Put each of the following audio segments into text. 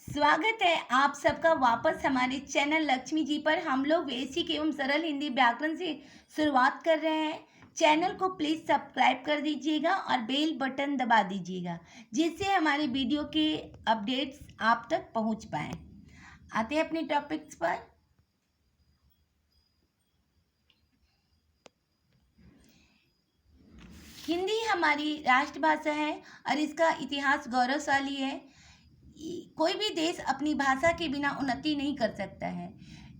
स्वागत है आप सबका वापस हमारे चैनल लक्ष्मी जी पर। हम लोग बेसिक एवं सरल हिंदी व्याकरण से शुरुआत कर रहे हैं। चैनल को प्लीज़ सब्सक्राइब कर दीजिएगा और बेल बटन दबा दीजिएगा, जिससे हमारे वीडियो के अपडेट्स आप तक पहुंच पाएँ। आते हैं अपने टॉपिक्स पर। हिंदी हमारी राष्ट्रभाषा है और इसका इतिहास गौरवशाली है। कोई भी देश अपनी भाषा के बिना उन्नति नहीं कर सकता है।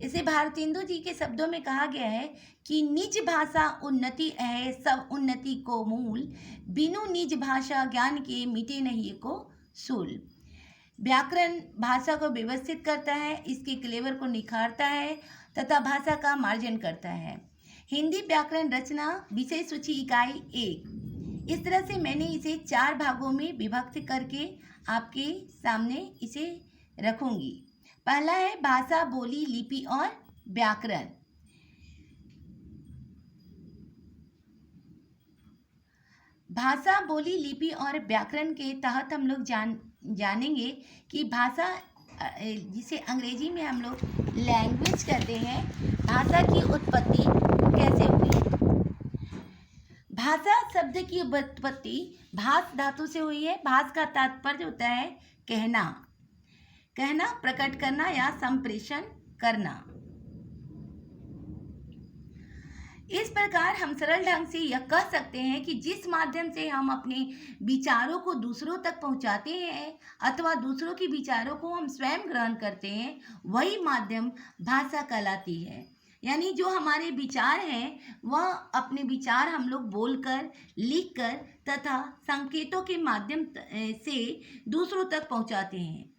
इसे भारतेंदु जी के शब्दों में कहा गया है कि निज भाषा उन्नति है सब उन्नति को मूल, बिनु निज भाषा ज्ञान के मिटे नहीं को सूल। व्याकरण भाषा को व्यवस्थित करता है, इसके क्लेवर को निखारता है तथा भाषा का मार्जन करता है। हिंदी व्याकरण रचना विषय सूची इकाई 1। इस तरह से मैंने इसे 4 भागों में विभक्त करके आपके सामने इसे रखूंगी। पहला है भाषा, बोली, लिपि और व्याकरण। भाषा, बोली, लिपि और व्याकरण के तहत हम लोग जानेंगे कि भाषा, जिसे अंग्रेजी में हम लोग लैंग्वेज कहते हैं, भाषा की उत्पत्ति कैसे हुई। भाषा शब्द की उत्पत्ति भास धातु से हुई है। भास का तात्पर्य होता है कहना, प्रकट करना या संप्रेषण करना। इस प्रकार हम सरल ढंग से यह कह सकते हैं कि जिस माध्यम से हम अपने विचारों को दूसरों तक पहुंचाते हैं अथवा दूसरों के विचारों को हम स्वयं ग्रहण करते हैं, वही माध्यम भाषा कहलाती है। यानी जो हमारे विचार हैं वह अपने विचार हम लोग बोलकर, लिखकर तथा संकेतों के माध्यम से दूसरों तक पहुंचाते हैं,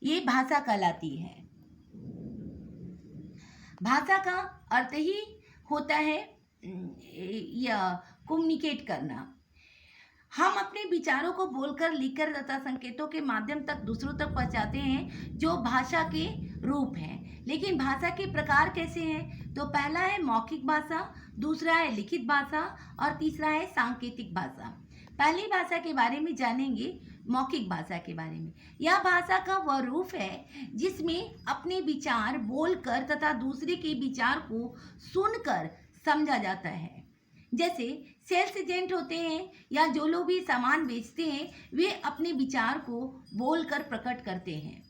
ये भाषा कहलाती है। भाषा का अर्थ ही होता है या कम्युनिकेट करना। हम अपने विचारों को बोलकर, लिखकर तथा संकेतों के माध्यम तक दूसरों तक पहुंचाते हैं, जो भाषा के रूप हैं। लेकिन भाषा के प्रकार कैसे हैं? तो पहला है मौखिक भाषा, दूसरा है लिखित भाषा और तीसरा है सांकेतिक भाषा। पहली भाषा के बारे में जानेंगे, मौखिक भाषा के बारे में। यह भाषा का वह रूप है जिसमें अपने विचार बोलकर तथा दूसरे के विचार को सुनकर समझा जाता है। जैसे सेल्स एजेंट होते हैं या जो लोग भी सामान बेचते हैं, वे अपने विचार को बोलकर प्रकट करते हैं।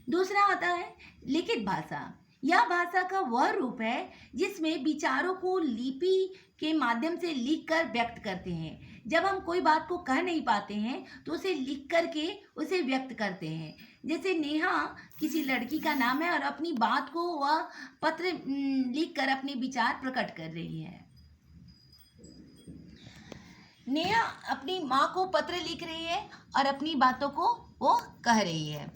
दूसरा आता है लिखित भाषा। यह भाषा का वह रूप है जिसमें विचारों को लिपि के माध्यम से लिखकर व्यक्त करते हैं। जब हम कोई बात को कह नहीं पाते हैं तो उसे लिख करके उसे व्यक्त करते हैं। जैसे नेहा किसी लड़की का नाम है और अपनी बात को वह पत्र लिखकर अपने विचार प्रकट कर रही है। नेहा अपनी माँ को पत्र लिख रही है और अपनी बातों को वो कह रही है।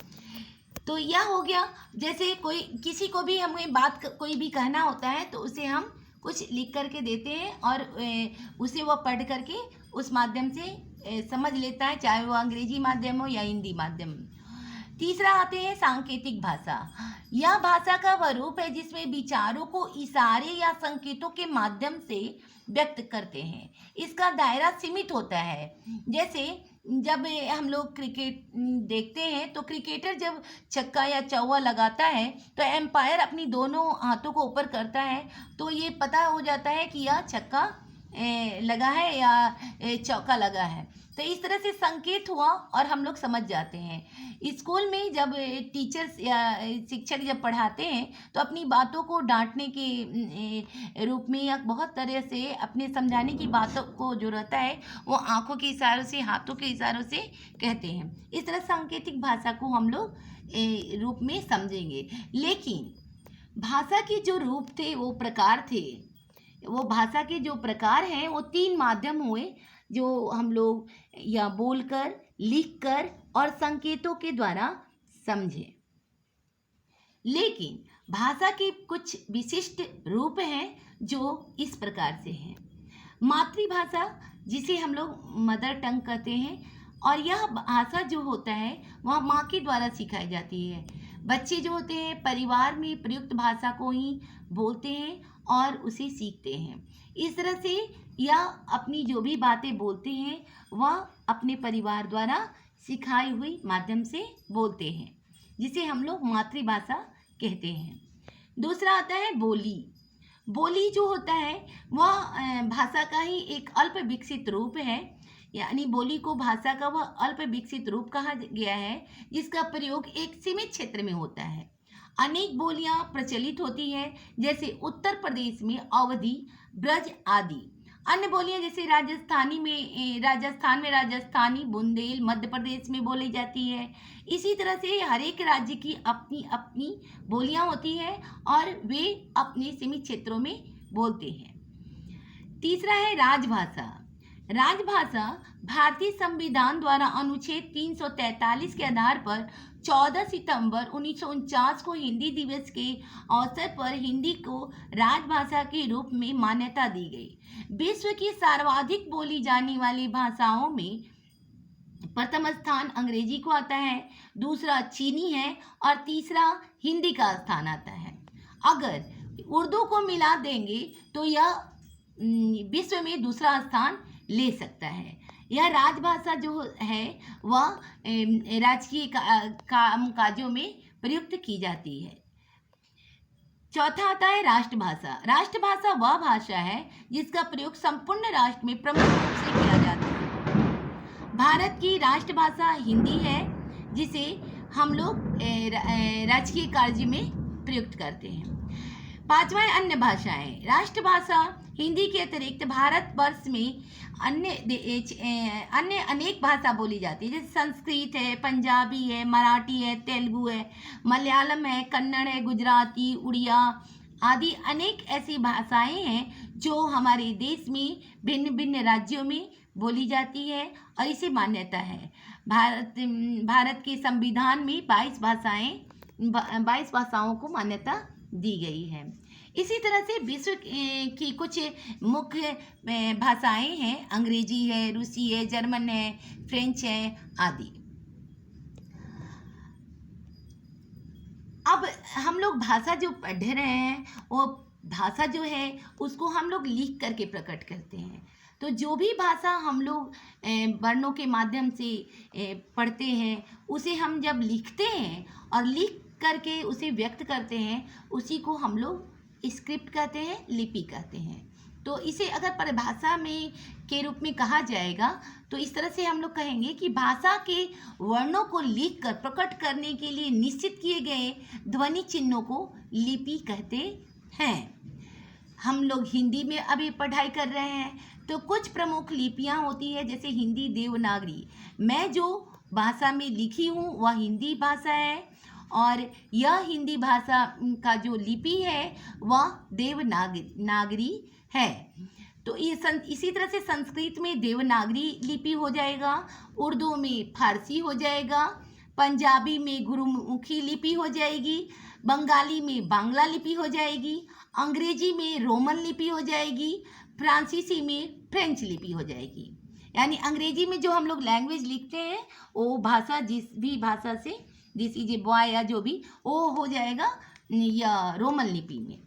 तो यह हो गया। जैसे कोई किसी को भी हमें बात कोई भी कहना होता है तो उसे हम कुछ लिख करके देते हैं और उसे वह पढ़ करके उस माध्यम से समझ लेता है, चाहे वो अंग्रेजी माध्यम हो या हिंदी माध्यम। तीसरा आते हैं सांकेतिक भाषा। यह भाषा का वह रूप है जिसमें विचारों को इशारे या संकेतों के माध्यम से व्यक्त करते हैं। इसका दायरा सीमित होता है। जैसे जब हम लोग क्रिकेट देखते हैं तो क्रिकेटर जब छक्का या चौका लगाता है तो एम्पायर अपनी दोनों हाथों को ऊपर करता है, तो ये पता हो जाता है कि यह छक्का लगा है या चौका लगा है। तो इस तरह से संकेत हुआ और हम लोग समझ जाते हैं। स्कूल में जब टीचर्स या शिक्षक जब पढ़ाते हैं तो अपनी बातों को डांटने के रूप में या बहुत तरह से अपने समझाने की बातों को जो रहता है वो आंखों के इशारों से, हाथों के इशारों से कहते हैं। इस तरह सांकेतिक भाषा को हम लोग रूप में समझेंगे। लेकिन भाषा के जो रूप थे, वो प्रकार थे, वो भाषा के जो प्रकार हैं वो 3 माध्यम हुए जो हम लोग या बोलकर, लिखकर और संकेतों के द्वारा समझे। लेकिन भाषा के कुछ विशिष्ट रूप हैं जो इस प्रकार से हैं। मातृभाषा, जिसे हम लोग मदर टंग कहते हैं, और यह भाषा जो होता है वह माँ के द्वारा सिखाई जाती है। बच्चे जो होते हैं परिवार में प्रयुक्त भाषा को ही बोलते हैं और उसे सीखते हैं। इस तरह से यह अपनी जो भी बातें बोलते हैं वह अपने परिवार द्वारा सिखाई हुई माध्यम से बोलते हैं। जिसे हम लोग मातृभाषा कहते हैं। दूसरा आता है बोली। बोली जो होता है वह भाषा का ही एक अल्प विकसित रूप है, यानी बोली को भाषा का वह अल्प विकसित रूप कहा गया है जिसका प्रयोग एक सीमित क्षेत्र में होता है। अनेक बोलियां प्रचलित होती है, जैसे उत्तर प्रदेश में अवधी, ब्रज आदि। अन्य बोलियां जैसे राजस्थान में राजस्थानी, बुंदेल मध्य प्रदेश में बोली जाती है। इसी तरह से हर एक राज्य की अपनी अपनी बोलियां होती है और वे अपने सीमित क्षेत्रों में बोलते हैं। तीसरा है राजभाषा। राजभाषा भारतीय संविधान द्वारा अनुच्छेद 343 के आधार पर 14 सितंबर 1949 को हिंदी दिवस के अवसर पर हिंदी को राजभाषा के रूप में मान्यता दी गई। विश्व की सर्वाधिक बोली जाने वाली भाषाओं में प्रथम स्थान अंग्रेजी को आता है, दूसरा चीनी है और तीसरा हिंदी का स्थान आता है। अगर उर्दू को मिला देंगे तो यह विश्व में दूसरा स्थान ले सकता है। यह राजभाषा जो है वह राजकीय काम काजों में प्रयुक्त की जाती है। चौथा आता है राष्ट्रभाषा। राष्ट्रभाषा वह भाषा है जिसका प्रयोग संपूर्ण राष्ट्र में प्रमुख रूप से किया जाता है। भारत की राष्ट्रभाषा हिंदी है, जिसे हम लोग राजकीय कार्य में प्रयुक्त करते हैं। पांचवा है अन्य भाषाएं। राष्ट्रभाषा हिंदी के अतिरिक्त भारतवर्ष में अन्य अनेक भाषा बोली जाती है, जैसे संस्कृत है, पंजाबी है, मराठी है, तेलुगु है, मलयालम है, कन्नड़ है, गुजराती, उड़िया आदि अनेक ऐसी भाषाएं हैं जो हमारे देश में भिन्न भिन्न राज्यों में बोली जाती है और इसे मान्यता है। भारत के संविधान में 22 भाषाओं को मान्यता दी गई है। इसी तरह से विश्व की कुछ मुख्य भाषाएं हैं, अंग्रेजी है, रूसी है, जर्मन है, फ्रेंच है आदि। अब हम लोग भाषा जो पढ़ रहे हैं वो भाषा जो है उसको हम लोग लिख करके प्रकट करते हैं। तो जो भी भाषा हम लोग वर्णों के माध्यम से पढ़ते हैं उसे हम जब लिखते हैं और लिख करके उसे व्यक्त करते हैं, उसी को हम लोग स्क्रिप्ट कहते हैं, लिपि कहते हैं। तो इसे अगर परिभाषा में के रूप में कहा जाएगा तो इस तरह से हम लोग कहेंगे कि भाषा के वर्णों को लिखकर प्रकट करने के लिए निश्चित किए गए ध्वनि चिन्हों को लिपि कहते हैं। हम लोग हिंदी में अभी पढ़ाई कर रहे हैं तो कुछ प्रमुख लिपियां होती है, जैसे हिंदी देवनागरी। मैं जो भाषा में लिखी हूँ वह हिंदी भाषा है और यह हिंदी भाषा का जो लिपि है वह देवनागरी है। तो इसी तरह से संस्कृत में देवनागरी लिपि हो जाएगा, उर्दू में फारसी हो जाएगा, पंजाबी में गुरुमुखी लिपि हो जाएगी, बंगाली में बांग्ला लिपि हो जाएगी, अंग्रेजी में रोमन लिपि हो जाएगी, फ्रांसीसी में फ्रेंच लिपि हो जाएगी। यानी अंग्रेजी में जो हम लोग लैंग्वेज लिखते हैं वो भाषा जिस भी भाषा से दिस बॉय या जो भी वो हो जाएगा या रोमन लिपि में।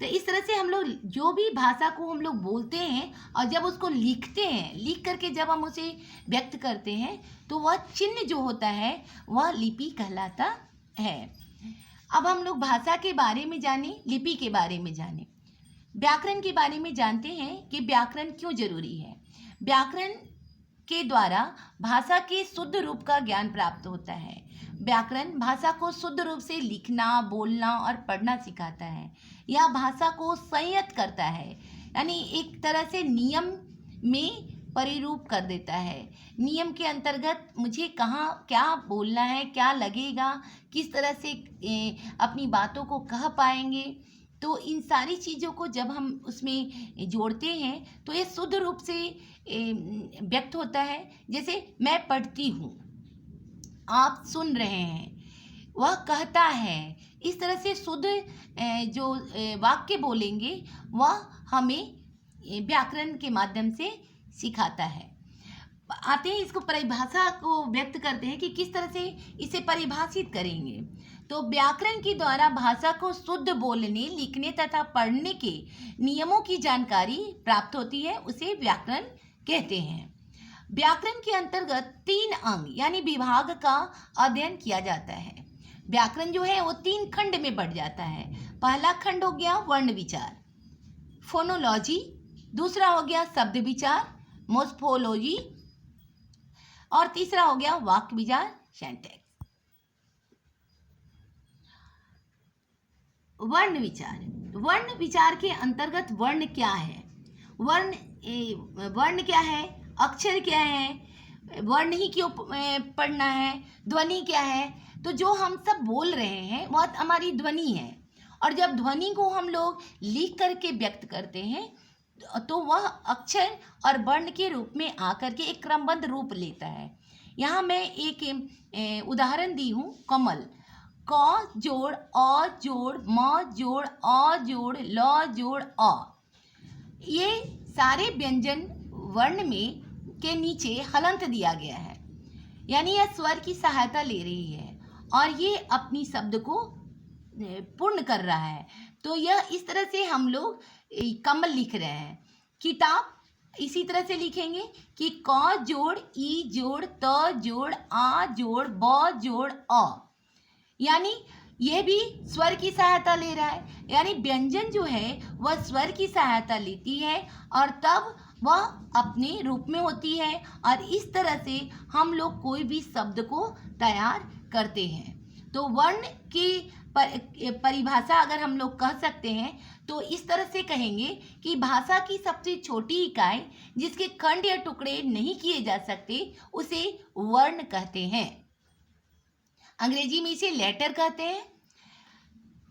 तो इस तरह से हम लोग जो भी भाषा को हम लोग बोलते हैं और जब उसको लिखते हैं, लिख करके जब हम उसे व्यक्त करते हैं तो वह चिन्ह जो होता है वह लिपि कहलाता है। अब हम लोग भाषा के बारे में जाने, लिपि के बारे में जाने, व्याकरण के बारे में जानते हैं कि व्याकरण क्यों जरूरी है। व्याकरण के द्वारा भाषा के शुद्ध रूप का ज्ञान प्राप्त होता है। व्याकरण भाषा को शुद्ध रूप से लिखना, बोलना और पढ़ना सिखाता है। यह भाषा को संयत करता है, यानी एक तरह से नियम में परिरूप कर देता है। नियम के अंतर्गत मुझे कहाँ क्या बोलना है, क्या लगेगा, किस तरह से अपनी बातों को कह पाएंगे, तो इन सारी चीज़ों को जब हम उसमें जोड़ते हैं तो ये शुद्ध रूप से व्यक्त होता है। जैसे मैं पढ़ती हूँ, आप सुन रहे हैं, वह कहता है। इस तरह से शुद्ध जो वाक्य बोलेंगे वह हमें व्याकरण के माध्यम से सिखाता है। आते हैं इसको परिभाषा को व्यक्त करते हैं कि किस तरह से इसे परिभाषित करेंगे। तो व्याकरण के द्वारा भाषा को शुद्ध बोलने, लिखने तथा पढ़ने के नियमों की जानकारी प्राप्त होती है, उसे व्याकरण कहते हैं। व्याकरण के अंतर्गत 3 अंग यानी विभाग का अध्ययन किया जाता है। व्याकरण जो है वो 3 खंड में बढ़ जाता है। पहला खंड हो गया वर्ण विचार, फोनोलॉजी। दूसरा हो गया शब्द विचार, मोर्फोलॉजी। और तीसरा हो गया वाक्य विचार, सिंटैक्स। वर्ण विचार, वर्ण विचार के अंतर्गत वर्ण क्या है, वर्ण क्या है, अक्षर क्या है, वर्ण ही क्यों पढ़ना है, ध्वनि क्या है। तो जो हम सब बोल रहे हैं वह हमारी ध्वनि है, और जब ध्वनि को हम लोग लिख करके व्यक्त करते हैं तो वह अक्षर और वर्ण के रूप में आकर के एक क्रमबद्ध रूप लेता है। यहाँ मैं एक उदाहरण दी हूँ, कमल। क जोड़ अ जोड़ म जोड़ अ जोड़ ल जोड़ अ। ये सारे व्यंजन वर्ण में के नीचे हलंत दिया गया है, यानी यह स्वर की सहायता ले रही है और ये अपनी शब्द को पूर्ण कर रहा है। तो यह इस तरह से हम लोग कमल लिख रहे हैं। किताब इसी तरह से लिखेंगे कि क जोड़ ई जोड़ त जोड़ आ जोड़ ब जोड़ अ, यानी यह भी स्वर की सहायता ले रहा है। यानी व्यंजन जो है वह स्वर की सहायता लेती है और तब वह अपने रूप में होती है, और इस तरह से हम लोग कोई भी शब्द को तैयार करते हैं। तो वर्ण की परिभाषा अगर हम लोग कह सकते हैं तो इस तरह से कहेंगे कि भाषा की सबसे छोटी इकाई जिसके खंड या टुकड़े नहीं किए जा सकते उसे वर्ण कहते हैं। अंग्रेजी में इसे लेटर कहते हैं।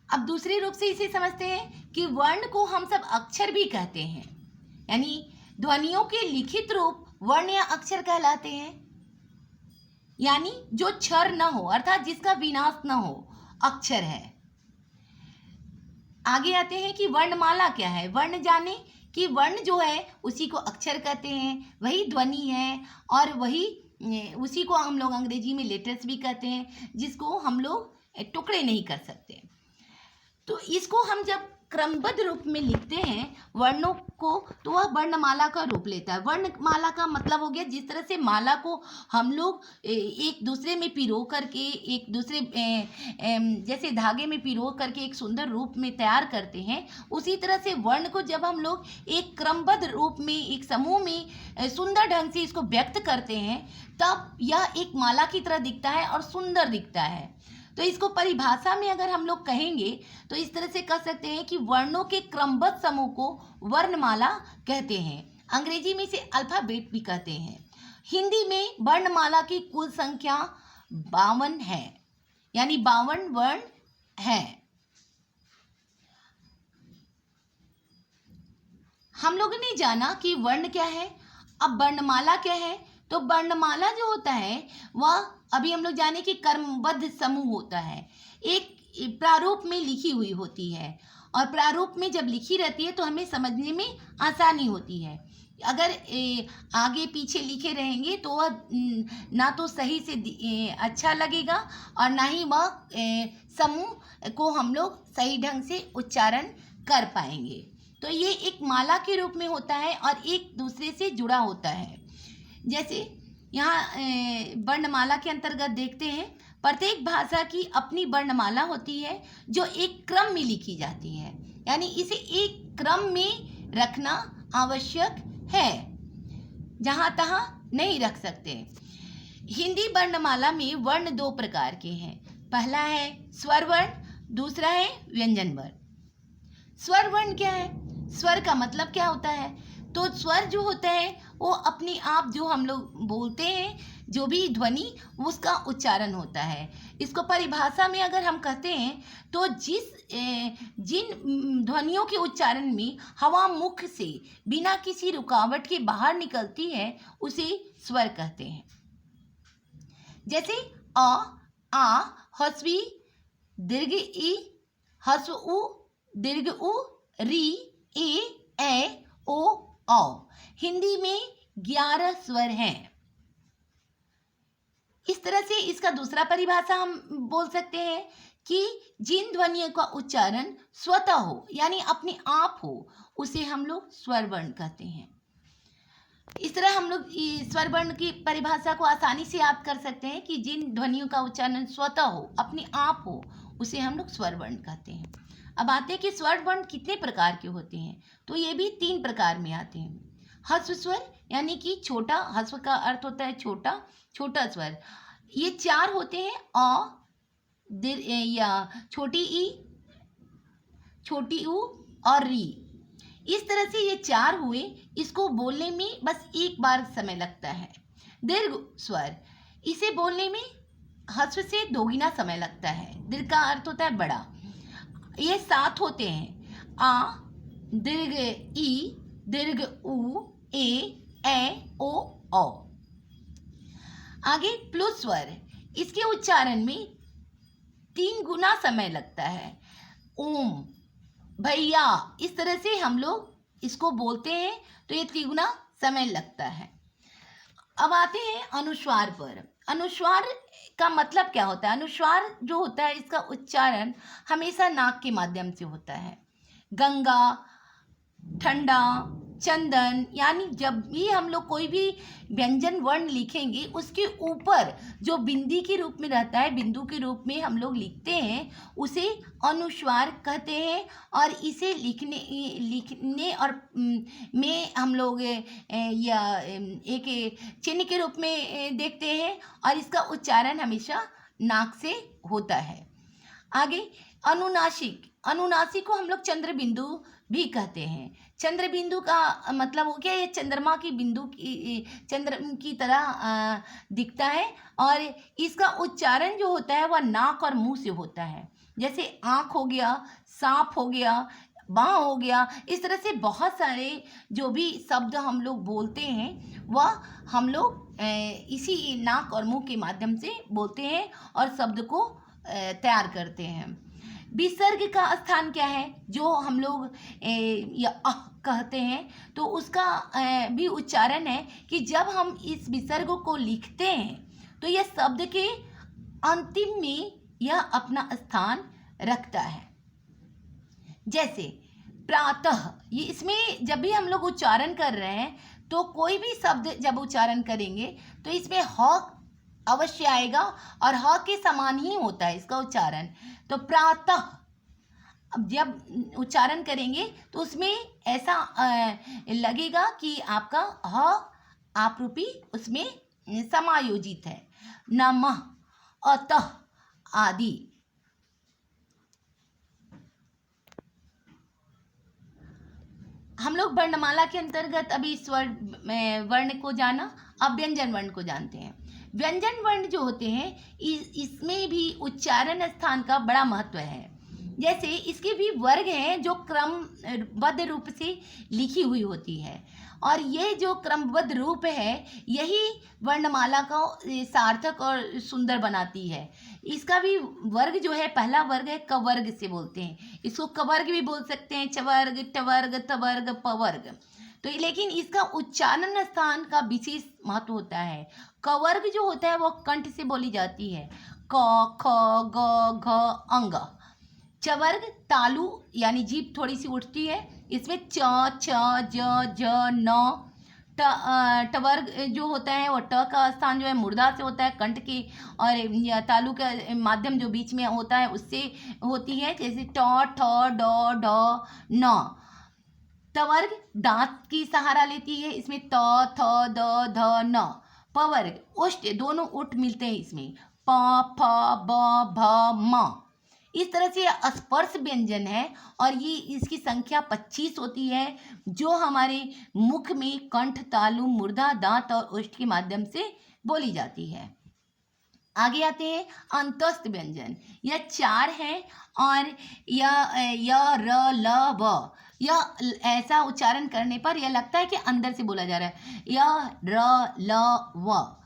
अब दूसरे रूप से इसे समझते हैं कि वर्ण को हम सब अक्षर भी कहते हैं, यानी ध्वनियों के लिखित रूप वर्ण या अक्षर कहलाते हैं, यानी जो क्षर न हो अर्थात जिसका विनाश न हो, अक्षर है। आगे आते हैं कि वर्णमाला क्या है। वर्ण जाने कि वर्ण जो है उसी को अक्षर कहते हैं, वही ध्वनि है, और वही उसी को हम लोग अंग्रेजी में लेटर्स भी कहते हैं, जिसको हम लोग टुकड़े नहीं कर सकते। तो इसको हम जब क्रमबद्ध रूप में लिखते हैं वर्णों को, तो वह वर्णमाला का रूप लेता है। वर्णमाला का मतलब हो गया जिस तरह से माला को हम लोग एक दूसरे में पिरो करके, एक दूसरे जैसे धागे में पिरो करके एक सुंदर रूप में तैयार करते हैं, उसी तरह से वर्ण को जब हम लोग एक क्रमबद्ध रूप में एक समूह में सुंदर ढंग से इसको व्यक्त करते हैं, तब यह एक माला की तरह दिखता है और सुंदर दिखता है। तो इसको परिभाषा में अगर हम लोग कहेंगे तो इस तरह से कह सकते हैं कि वर्णों के क्रमबद्ध समूह को वर्णमाला कहते हैं। अंग्रेजी में इसे अल्फाबेट भी कहते हैं। हिंदी में वर्णमाला की कुल संख्या 52 है, यानी 52 वर्ण है। हम लोगों ने जाना कि वर्ण क्या है। अब वर्णमाला क्या है? तो वर्णमाला जो होता है वह अभी हम लोग जाने कि क्रमबद्ध समूह होता है, एक प्रारूप में लिखी हुई होती है, और प्रारूप में जब लिखी रहती है तो हमें समझने में आसानी होती है। अगर आगे पीछे लिखे रहेंगे तो वह ना तो सही से अच्छा लगेगा और ना ही वह समूह को हम लोग सही ढंग से उच्चारण कर पाएंगे। तो ये एक माला के रूप में होता है और एक दूसरे से जुड़ा होता है। जैसे यहाँ वर्णमाला के अंतर्गत देखते हैं, प्रत्येक भाषा की अपनी वर्णमाला होती है जो एक क्रम में लिखी जाती है, यानी इसे एक क्रम में रखना आवश्यक है, जहाँ तहाँ नहीं रख सकते। हिंदी वर्णमाला में वर्ण 2 प्रकार के हैं। पहला है स्वर वर्ण, दूसरा है व्यंजन वर्ण। स्वर वर्ण क्या है? स्वर का मतलब क्या होता है? तो स्वर जो होता है वो अपने आप जो हम लोग बोलते हैं, जो भी ध्वनि, उसका उच्चारण होता है। इसको परिभाषा में अगर हम कहते हैं तो जिन ध्वनियों के उच्चारण में हवा मुख से बिना किसी रुकावट के बाहर निकलती है उसे स्वर कहते हैं। जैसे अ, आ, हस्वी, दीर्घ ई, हस्व उ, दीर्घ उ, री, ए, ओ, औ। हिंदी में 11 स्वर हैं। इस तरह से इसका दूसरा परिभाषा हम बोल सकते हैं कि जिन ध्वनियों का उच्चारण स्वतः हो, यानी अपने आप हो, उसे हम लोग स्वर वर्ण कहते हैं। इस तरह हम लोग स्वर वर्ण की परिभाषा को आसानी से याद कर सकते हैं कि जिन ध्वनियों का उच्चारण स्वतः हो, अपने आप हो, उसे हम लोग स्वर वर्ण कहते हैं। अब आते हैं कि स्वर वर्ण कितने प्रकार के होते हैं। तो ये भी 3 प्रकार में आते हैं। ह्रस्व स्वर यानी कि छोटा, ह्रस्व का अर्थ होता है छोटा, छोटा स्वर। ये 4 होते हैं, अ, या छोटी ई, छोटी ऊ और री। इस तरह से ये 4 हुए। इसको बोलने में बस एक बार समय लगता है। दीर्घ स्वर, इसे बोलने में ह्रस्व से दोगुना समय लगता है। दीर्घ का अर्थ होता है बड़ा। ये 7 होते हैं, आ, दीर्घ ई, दीर्घ ऊ, ए ओ, औ। आगे प्लुत स्वर, इसके उच्चारण में 3 गुना समय लगता है। ओम, भैया, इस तरह से हम लोग इसको बोलते हैं तो ये 3 गुना समय लगता है। अब आते हैं अनुस्वार पर। अनुस्वार का मतलब क्या होता है? अनुस्वार जो होता है इसका उच्चारण हमेशा नाक के माध्यम से होता है। गंगा, ठंडा, चंदन, यानी जब भी हम लोग कोई भी व्यंजन वर्ण लिखेंगे उसके ऊपर जो बिंदी के रूप में रहता है, बिंदु के रूप में हम लोग लिखते हैं, उसे अनुस्वार कहते हैं। और इसे लिखने और में हम लोग या एक चिन्ह के रूप में देखते हैं और इसका उच्चारण हमेशा नाक से होता है। आगे अनुनासिक, अनुनासिक को हम लोग चंद्र बिंदु भी कहते हैं। चंद्र बिंदु का मतलब हो गया ये चंद्रमा की बिंदु की, चंद्र की तरह दिखता है और इसका उच्चारण जो होता है वह नाक और मुंह से होता है। जैसे आँख हो गया, सांप हो गया, बाँ हो गया। इस तरह से बहुत सारे जो भी शब्द हम लोग बोलते हैं वह हम लोग इसी नाक और मुंह के माध्यम से बोलते हैं और शब्द को तैयार करते हैं। विसर्ग का स्थान क्या है? जो हम लोग या कहते हैं तो उसका भी उच्चारण है कि जब हम इस विसर्ग को लिखते हैं तो यह शब्द के अंतिम में यह अपना स्थान रखता है। जैसे प्रातः, ये इसमें जब भी हम लोग उच्चारण कर रहे हैं तो कोई भी शब्द जब उच्चारण करेंगे तो इसमें ह अवश्य आएगा और ह के समान ही होता है इसका उच्चारण। तो प्रातः, अब जब उच्चारण करेंगे तो उसमें ऐसा लगेगा कि आपका ह आपरूपी उसमें समायोजित है। नमः, अतः आदि। हम लोग वर्णमाला के अंतर्गत अभी स्वर वर्ण को जाना, अब व्यंजन वर्ण को जानते हैं। व्यंजन वर्ण जो होते हैं इसमें भी उच्चारण स्थान का बड़ा महत्व है। जैसे इसके भी वर्ग हैं जो क्रमबद्ध रूप से लिखी हुई होती है और ये जो क्रमबद्ध रूप है यही वर्णमाला को सार्थक और सुंदर बनाती है। इसका भी वर्ग जो है, पहला वर्ग है कवर्ग से बोलते हैं। इसको कवर्ग भी बोल सकते हैं, चवर्ग, टवर्ग, तवर्ग, पवर्ग। तो लेकिन इसका उच्चारण स्थान का विशेष महत्व होता है। कवर्ग जो होता है वो कंठ से बोली जाती है, क, ख, ग, घ, अंग। चवर्ग तालु यानी जीभ थोड़ी सी उठती है, इसमें च, छ, ज, न। टवर्ग जो होता है वो ट का स्थान जो है मूर्धा से होता है, कंठ की और तालु का माध्यम जो बीच में होता है उससे होती है। जैसे ट, ठ, ड, ढ, न। तवर्ग दांत की सहारा लेती है, इसमें त, थ, द, ध, न। पवर्ग ओष्ठ, दोनों ओठ मिलते हैं इसमें, प, फ, ब, भ, म। इस तरह से स्पर्श व्यंजन है और ये इसकी संख्या 25 होती है जो हमारे मुख में कंठ, तालु, मूर्धा, दांत और ओष्ठ के माध्यम से बोली जाती है। आगे आते हैं अंतस्थ व्यंजन। यह 4 हैं और य, र, ल, व। यह ऐसा उच्चारण करने पर यह लगता है कि अंदर से बोला जा रहा है। य, र, ल, व,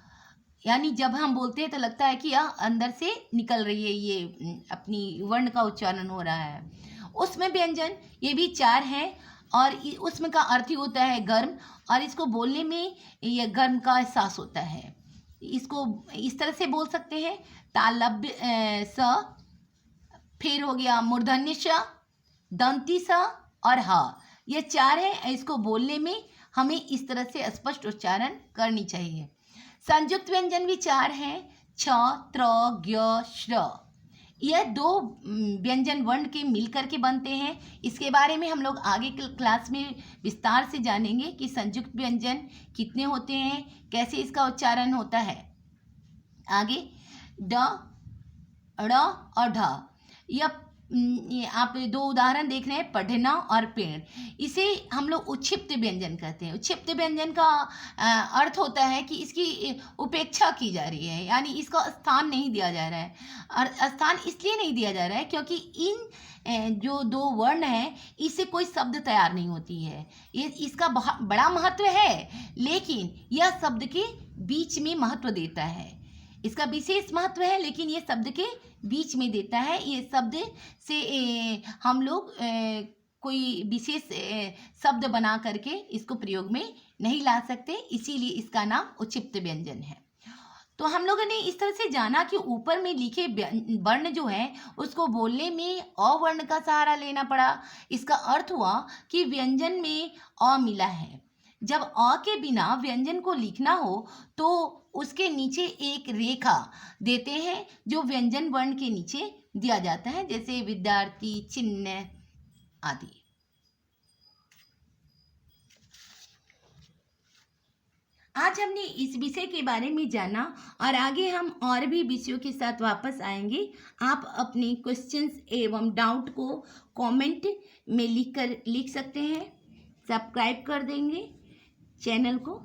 यानी जब हम बोलते हैं तो लगता है कि यह अंदर से निकल रही है, ये अपनी वर्ण का उच्चारण हो रहा है। उसमें व्यंजन ये भी 4 हैं और उसमें का अर्थ ही होता है गर्म और इसको बोलने में यह गर्म का एहसास होता है। इसको इस तरह से बोल सकते हैं, तालव्य स, फिर हो गया मूर्धन्य श, दंती स और ह। ये 4 है। इसको बोलने में हमें इस तरह से स्पष्ट उच्चारण करनी चाहिए। संयुक्त व्यंजन भी 4 हैं, छ, त्र, ज्ञ, श्र। यह 2 व्यंजन वर्ण के मिलकर के बनते हैं। इसके बारे में हम लोग आगे क्लास में विस्तार से जानेंगे कि संयुक्त व्यंजन कितने होते हैं, कैसे इसका उच्चारण होता है। आगे ड, ड़ और ढ, यह आप 2 उदाहरण देख रहे हैं, पढ़ना और पेड़। इसे हम लोग उच्छिप्त व्यंजन कहते हैं। उच्छिप्त व्यंजन का अर्थ होता है कि इसकी उपेक्षा की जा रही है, यानी इसका स्थान नहीं दिया जा रहा है। और स्थान इसलिए नहीं दिया जा रहा है क्योंकि इन जो 2 वर्ण हैं, इससे कोई शब्द तैयार नहीं होती है। ये इसका बड़ा महत्व है, लेकिन यह शब्द के बीच में महत्व देता है। इसका विशेष महत्व है, लेकिन ये शब्द के बीच में देता है। ये शब्द से हम लोग कोई विशेष शब्द बना करके इसको प्रयोग में नहीं ला सकते, इसीलिए इसका नाम उच्छिप्त व्यंजन है। तो हम लोगों ने इस तरह से जाना कि ऊपर में लिखे वर्ण जो है उसको बोलने में अ वर्ण का सहारा लेना पड़ा। इसका अर्थ हुआ कि व्यंजन में अ मिला है। जब अ के बिना व्यंजन को लिखना हो तो उसके नीचे एक रेखा देते हैं जो व्यंजन वर्ण के नीचे दिया जाता है, जैसे विद्यार्थी, चिन्ह आदि। आज हमने इस विषय के बारे में जाना और आगे हम और भी विषयों के साथ वापस आएंगे। आप अपने क्वेश्चंस एवं डाउट को कमेंट में लिख सकते हैं। सब्सक्राइब कर देंगे चैनल को।